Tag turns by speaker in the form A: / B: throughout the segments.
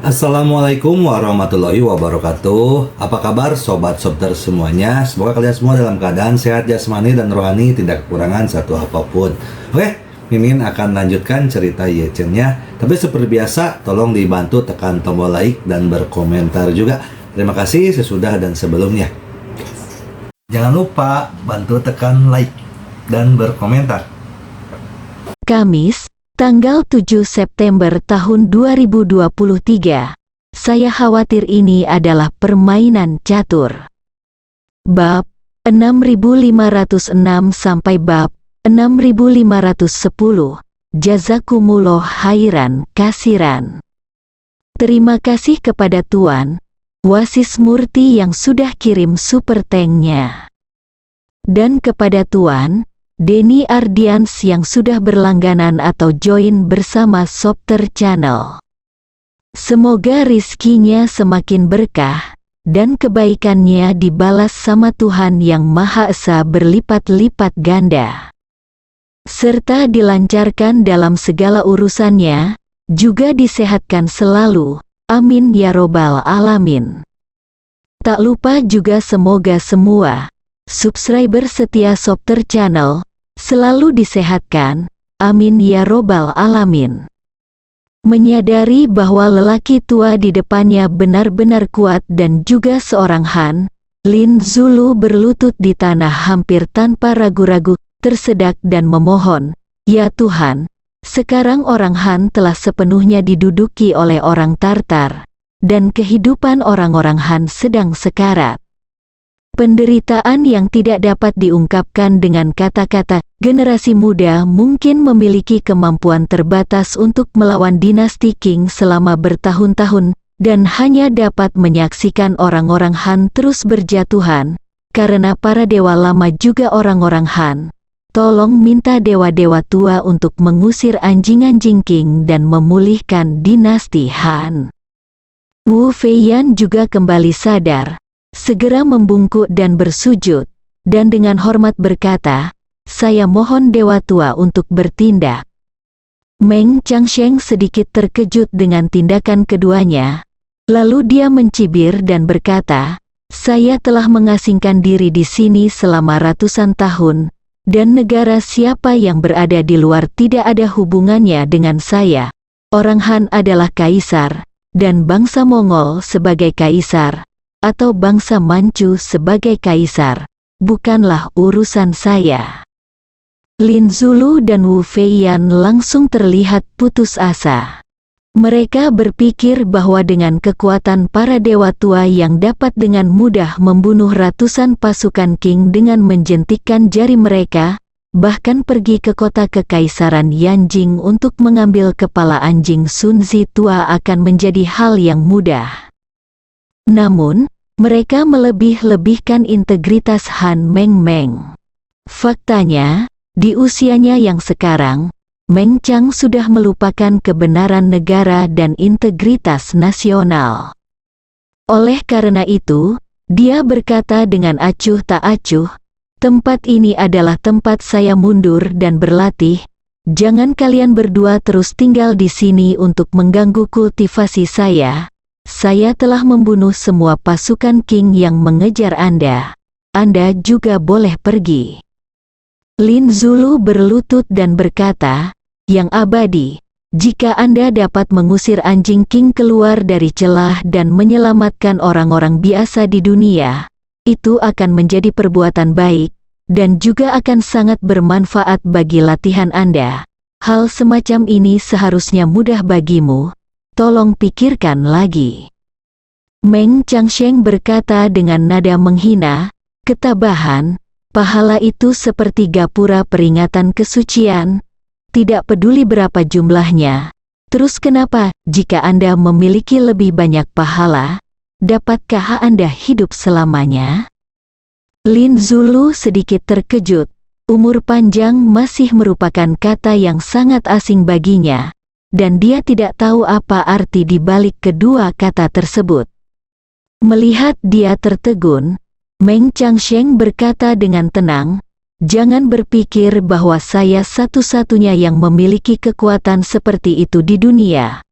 A: Assalamualaikum warahmatullahi wabarakatuh. Apa kabar sobat sobter semuanya? Semoga kalian semua dalam keadaan sehat jasmani dan rohani, tidak kekurangan satu apapun. Oke, Mimin akan lanjutkan cerita Yecennya. Tapi seperti biasa, tolong dibantu tekan tombol like dan berkomentar juga. Terima kasih sesudah dan sebelumnya. Jangan lupa bantu tekan like dan berkomentar.
B: Kamis, tanggal 7 September tahun 2023. Saya khawatir ini adalah permainan catur. Bab 6506 sampai bab 6510. Jazakumullah khairan kasiran. Terima kasih kepada Tuan Wasis Murti yang sudah kirim super tanknya. Dan kepada Tuan Denny Ardians yang sudah berlangganan atau join bersama Sobter Channel. Semoga rizkinya semakin berkah, dan kebaikannya dibalas sama Tuhan Yang Maha Esa berlipat-lipat ganda. Serta dilancarkan dalam segala urusannya, juga disehatkan selalu, amin ya robbal alamin. Tak lupa juga semoga semua subscriber setia Sobter Channel selalu disehatkan, amin ya robbal alamin. Menyadari bahwa lelaki tua di depannya benar-benar kuat dan juga seorang Han, Lin Zulu berlutut di tanah hampir tanpa ragu-ragu, tersedak dan memohon, "Ya Tuhan, sekarang orang Han telah sepenuhnya diduduki oleh orang Tartar, dan kehidupan orang-orang Han sedang sekarat. Penderitaan yang tidak dapat diungkapkan dengan kata-kata. Generasi muda mungkin memiliki kemampuan terbatas untuk melawan dinasti Qing selama bertahun-tahun, dan hanya dapat menyaksikan orang-orang Han terus berjatuhan, karena para dewa lama juga orang-orang Han. Tolong minta dewa-dewa tua untuk mengusir anjing-anjing Qing dan memulihkan dinasti Han." Wu Feiyan juga kembali sadar, segera membungkuk dan bersujud, dan dengan hormat berkata, "Saya mohon dewa tua untuk bertindak." Meng Changsheng sedikit terkejut dengan tindakan keduanya, lalu dia mencibir dan berkata, "Saya telah mengasingkan diri di sini selama ratusan tahun, dan negara siapa yang berada di luar tidak ada hubungannya dengan saya. Orang Han adalah kaisar, dan bangsa Mongol sebagai kaisar, atau bangsa Manchu sebagai kaisar, bukanlah urusan saya." Lin Zulu dan Wu Feiyan langsung terlihat putus asa. Mereka berpikir bahwa dengan kekuatan para dewa tua yang dapat dengan mudah membunuh ratusan pasukan Qing dengan menjentikkan jari mereka, bahkan pergi ke kota kekaisaran Yanjing untuk mengambil kepala anjing Sunzi tua akan menjadi hal yang mudah. Namun, mereka melebih-lebihkan integritas Han Meng. Faktanya, di usianya yang sekarang, Meng Chang sudah melupakan kebenaran negara dan integritas nasional. Oleh karena itu, dia berkata dengan acuh tak acuh, "Tempat ini adalah tempat saya mundur dan berlatih. Jangan kalian berdua terus tinggal di sini untuk mengganggu kultivasi saya. Saya telah membunuh semua pasukan Qing yang mengejar Anda. Anda juga boleh pergi." Lin Zulu berlutut dan berkata, "Yang abadi, jika Anda dapat mengusir anjing Qing keluar dari celah dan menyelamatkan orang-orang biasa di dunia, itu akan menjadi perbuatan baik, dan juga akan sangat bermanfaat bagi latihan Anda. Hal semacam ini seharusnya mudah bagimu. Tolong pikirkan lagi." Meng Changsheng berkata dengan nada menghina, "Ketabahan, pahala itu seperti gapura peringatan kesucian, tidak peduli berapa jumlahnya. Terus kenapa, jika Anda memiliki lebih banyak pahala, dapatkah Anda hidup selamanya?" Lin Zulu sedikit terkejut, umur panjang masih merupakan kata yang sangat asing baginya, dan dia tidak tahu apa arti di balik kedua kata tersebut. Melihat dia tertegun, Meng Changsheng berkata dengan tenang, "Jangan berpikir bahwa saya satu-satunya yang memiliki kekuatan seperti itu di dunia.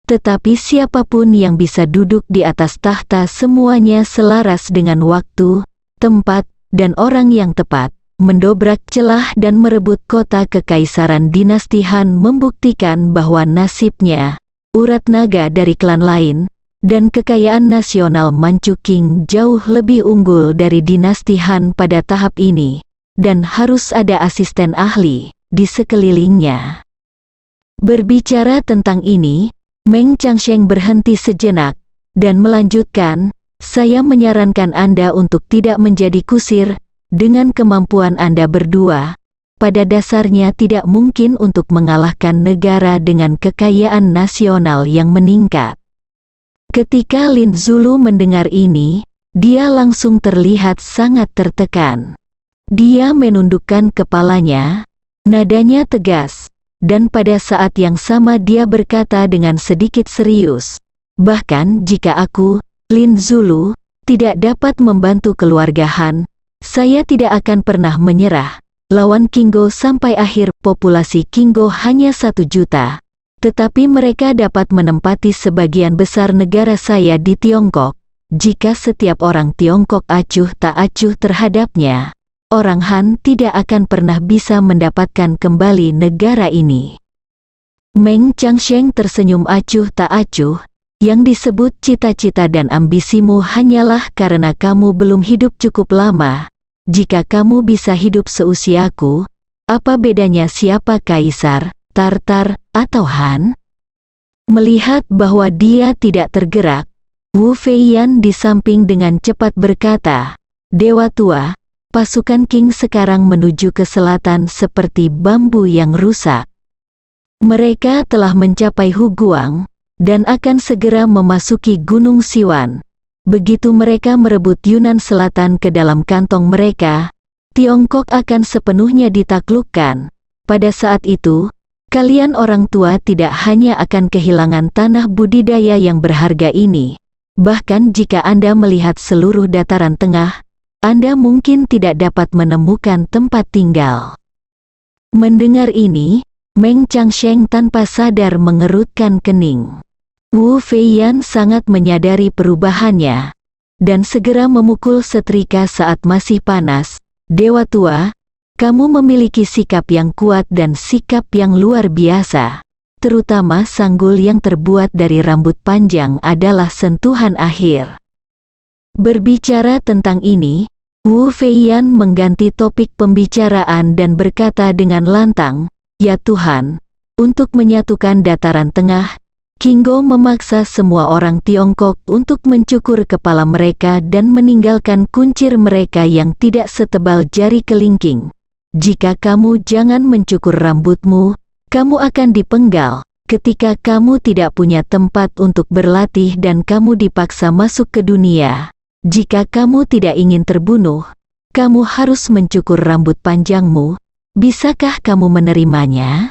B: tetapi siapapun yang bisa duduk di atas tahta semuanya selaras dengan waktu, tempat, dan orang yang tepat, mendobrak celah dan merebut kota kekaisaran dinasti Han membuktikan bahwa nasibnya, urat naga dari klan lain, dan kekayaan nasional Manchu King jauh lebih unggul dari dinasti Han pada tahap ini, dan harus ada asisten ahli di sekelilingnya. Berbicara tentang ini, Meng Changsheng berhenti sejenak, dan melanjutkan, saya menyarankan Anda untuk tidak menjadi kusir, dengan kemampuan Anda berdua, pada dasarnya tidak mungkin untuk mengalahkan negara dengan kekayaan nasional yang meningkat. Ketika Lin Zulu mendengar ini, dia langsung terlihat sangat tertekan. Dia menundukkan kepalanya, nadanya tegas, dan pada saat yang sama dia berkata dengan sedikit serius, bahkan jika aku, Lin Zulu, tidak dapat membantu keluarga Han, saya tidak akan pernah menyerah. Lawan Kingo sampai akhir populasi Kingo hanya 1 juta, tetapi mereka dapat menempati sebagian besar negara saya di Tiongkok. Jika setiap orang Tiongkok acuh tak acuh terhadapnya, orang Han tidak akan pernah bisa mendapatkan kembali negara ini. Meng Changsheng tersenyum acuh tak acuh, yang disebut cita-cita dan ambisimu hanyalah karena kamu belum hidup cukup lama. Jika kamu bisa hidup seusiaku, apa bedanya siapa kaisar, Tartar, atau Han? Melihat bahwa dia tidak tergerak, Wu Feiyan di samping dengan cepat berkata, Dewa tua, pasukan King sekarang menuju ke selatan seperti bambu yang rusak. Mereka telah mencapai Huguang, dan akan segera memasuki Gunung Siwan. Begitu mereka merebut Yunan Selatan ke dalam kantong mereka, Tiongkok akan sepenuhnya ditaklukkan. Pada saat itu, kalian orang tua tidak hanya akan kehilangan tanah budidaya yang berharga ini, bahkan jika Anda melihat seluruh dataran tengah, Anda mungkin tidak dapat menemukan tempat tinggal. Mendengar ini, Meng Changsheng tanpa sadar mengerutkan kening. Wu Feiyan sangat menyadari perubahannya, dan segera memukul setrika saat masih panas. Dewa tua, kamu memiliki sikap yang kuat dan sikap yang luar biasa. Terutama sanggul yang terbuat dari rambut panjang adalah sentuhan akhir. Berbicara tentang ini, Wu Feiyan mengganti topik pembicaraan dan berkata dengan lantang, Ya Tuhan, untuk menyatukan dataran tengah, Kingo memaksa semua orang Tiongkok untuk mencukur kepala mereka dan meninggalkan kuncir mereka yang tidak setebal jari kelingking. Jika kamu jangan mencukur rambutmu, kamu akan dipenggal. Ketika kamu tidak punya tempat untuk berlatih dan kamu dipaksa masuk ke dunia, jika kamu tidak ingin terbunuh, kamu harus mencukur rambut panjangmu. Bisakah kamu menerimanya?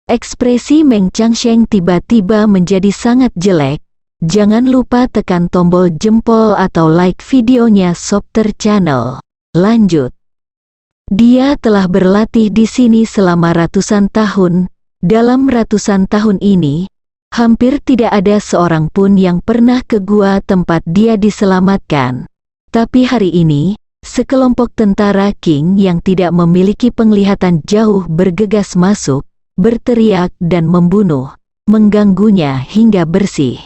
B: Ekspresi Meng Changsheng tiba-tiba menjadi sangat jelek. Jangan lupa tekan tombol jempol atau like videonya Sopter Channel. Lanjut. Dia telah berlatih di sini selama ratusan tahun. Dalam ratusan tahun ini, hampir tidak ada seorang pun yang pernah ke gua tempat dia diselamatkan. Tapi hari ini, sekelompok tentara King yang tidak memiliki penglihatan jauh bergegas masuk, berteriak dan membunuh, mengganggunya hingga bersih.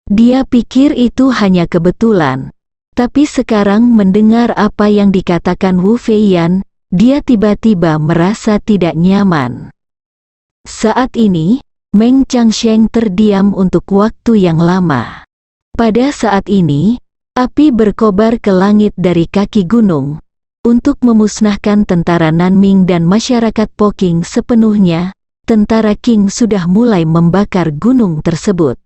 B: Dia pikir itu hanya kebetulan, tapi sekarang mendengar apa yang dikatakan Wu Feiyan, dia tiba-tiba merasa tidak nyaman. Saat ini, Meng Changsheng terdiam untuk waktu yang lama. Pada saat ini, api berkobar ke langit dari kaki gunung. Untuk memusnahkan tentara Nanming dan masyarakat Poking sepenuhnya, tentara Qing sudah mulai membakar gunung tersebut.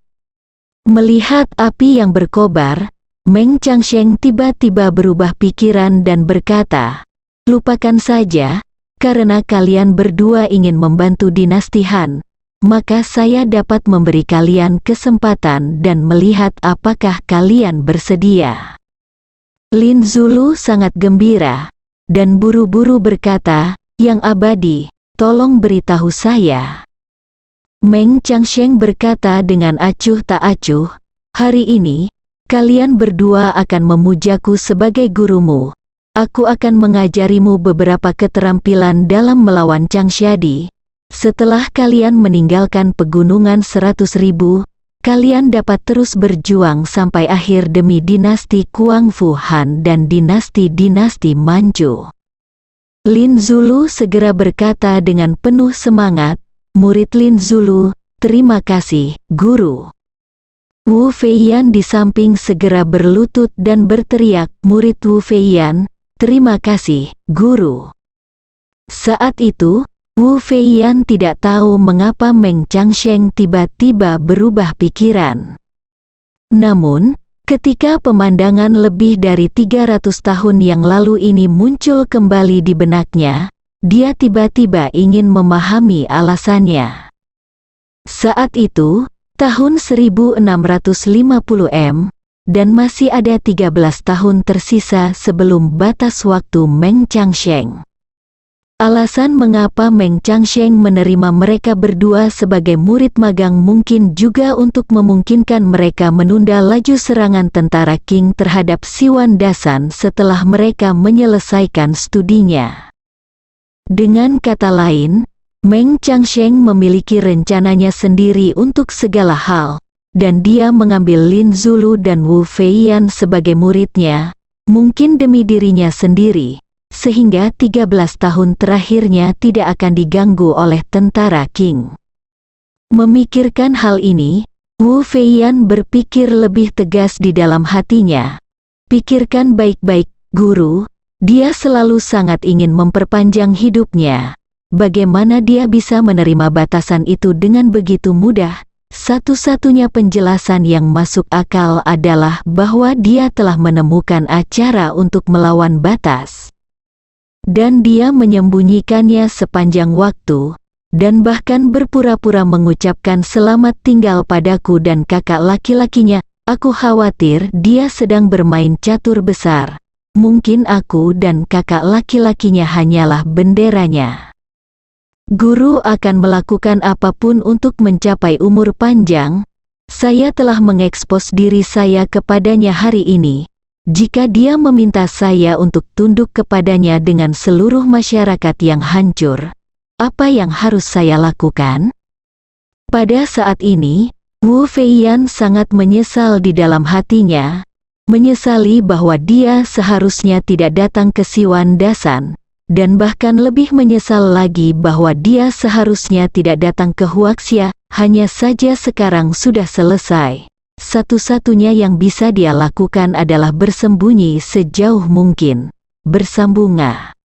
B: Melihat api yang berkobar, Meng Changsheng tiba-tiba berubah pikiran dan berkata, lupakan saja, karena kalian berdua ingin membantu dinasti Han, maka saya dapat memberi kalian kesempatan dan melihat apakah kalian bersedia. Lin Zulu sangat gembira, dan buru-buru berkata, Yang Abadi, tolong beritahu saya. Meng Changsheng berkata dengan acuh tak acuh, "Hari ini, kalian berdua akan memujaku sebagai gurumu. Aku akan mengajarimu beberapa keterampilan dalam melawan Changxiadi. Setelah kalian meninggalkan pegunungan 100.000, kalian dapat terus berjuang sampai akhir demi dinasti Kuang Fu Han dan dinasti-dinasti Manchu." Lin Zulu segera berkata dengan penuh semangat, "Murid Lin Zulu, terima kasih, Guru." Wu Feiyan di samping segera berlutut dan berteriak, "Murid Wu Feiyan, terima kasih, Guru." Saat itu, Wu Feiyan tidak tahu mengapa Meng Changsheng tiba-tiba berubah pikiran. Namun, ketika pemandangan lebih dari 300 tahun yang lalu ini muncul kembali di benaknya, dia tiba-tiba ingin memahami alasannya. Saat itu, tahun 1650 dan masih ada 13 tahun tersisa sebelum batas waktu Meng Changsheng. Alasan mengapa Meng Changsheng menerima mereka berdua sebagai murid magang mungkin juga untuk memungkinkan mereka menunda laju serangan tentara Qing terhadap Siwan Dasan setelah mereka menyelesaikan studinya. Dengan kata lain, Meng Changsheng memiliki rencananya sendiri untuk segala hal, dan dia mengambil Lin Zulu dan Wu Feiyan sebagai muridnya, mungkin demi dirinya sendiri, sehingga 13 tahun terakhirnya tidak akan diganggu oleh tentara Qing. Memikirkan hal ini, Wu Feiyan berpikir lebih tegas di dalam hatinya. "Pikirkan baik-baik, Guru, dia selalu sangat ingin memperpanjang hidupnya. Bagaimana dia bisa menerima batasan itu dengan begitu mudah? Satu-satunya penjelasan yang masuk akal adalah bahwa dia telah menemukan cara untuk melawan batas. Dan dia menyembunyikannya sepanjang waktu, dan bahkan berpura-pura mengucapkan selamat tinggal padaku dan kakak laki-lakinya. Aku khawatir dia sedang bermain catur besar. Mungkin aku dan kakak laki-lakinya hanyalah benderanya. Guru akan melakukan apapun untuk mencapai umur panjang. Saya telah mengekspos diri saya kepadanya hari ini. Jika dia meminta saya untuk tunduk kepadanya dengan seluruh masyarakat yang hancur, apa yang harus saya lakukan?" Pada saat ini, Wu Feiyan sangat menyesal di dalam hatinya, menyesali bahwa dia seharusnya tidak datang ke Siwan Dasan, dan bahkan lebih menyesal lagi bahwa dia seharusnya tidak datang ke Huaxia. Hanya saja sekarang sudah selesai. Satu-satunya yang bisa dia lakukan adalah bersembunyi sejauh mungkin. Bersambungan.